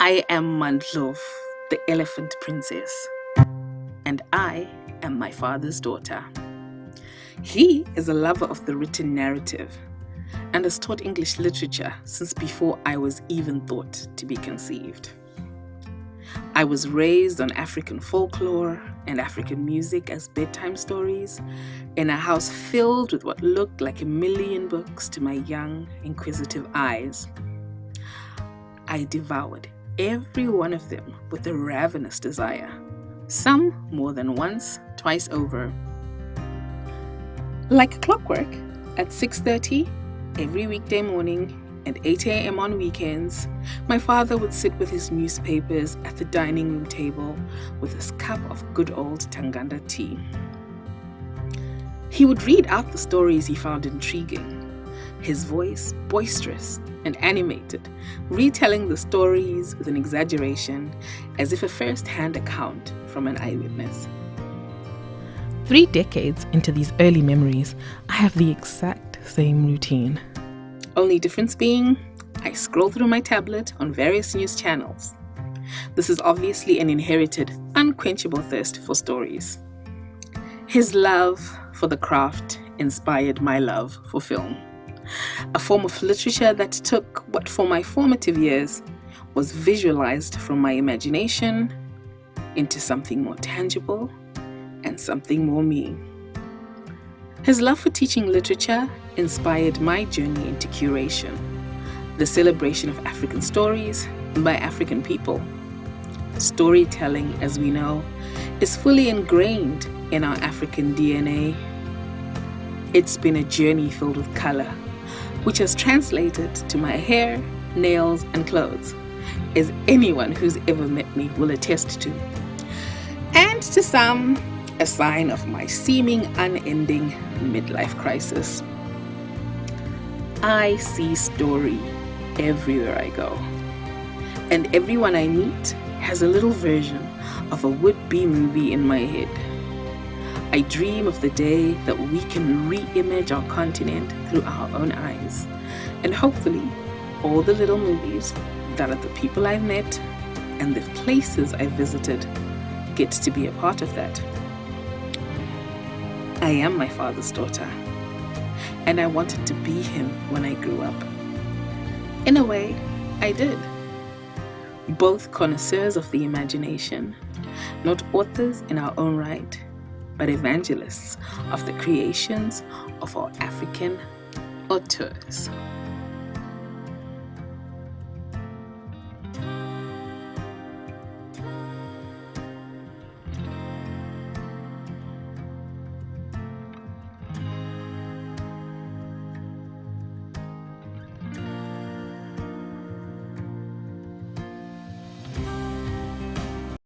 I am Mandlov, the elephant princess, and I am my father's daughter. He is a lover of the written narrative and has taught English literature since before I was even thought to be conceived. I was raised on African folklore and African music as bedtime stories in a house filled with what looked like a million books to my young, inquisitive eyes. I devoured every one of them with a ravenous desire, some more than once, twice over. Like clockwork, at 6:30 every weekday morning and 8 a.m. on weekends, my father would sit with his newspapers at the dining room table with his cup of good old Tanganda tea. He would read out the stories he found intriguing, his voice boisterous and animated, retelling the stories with an exaggeration as if a first-hand account from an eyewitness. 3 decades into these early memories, I have the exact same routine. Only difference being, I scroll through my tablet on various news channels. This is obviously an inherited, unquenchable thirst for stories. His love for the craft inspired my love for film, a form of literature that took what for my formative years was visualized from my imagination into something more tangible and something more me. His love for teaching literature inspired my journey into curation, the celebration of African stories by African people. Storytelling, as we know, is fully ingrained in our African DNA. It's been a journey filled with color, which has translated to my hair, nails, and clothes, as anyone who's ever met me will attest to. And to some, a sign of my seeming unending midlife crisis. I see story everywhere I go, and everyone I meet has a little version of a would-be movie in my head. I dream of the day that we can re-image our continent through our own eyes, and hopefully all the little movies that are the people I've met and the places I've visited get to be a part of that. I am my father's daughter, and I wanted to be him when I grew up. In a way, I did. Both connoisseurs of the imagination, not authors in our own right, but evangelists of the creations of our African auteurs.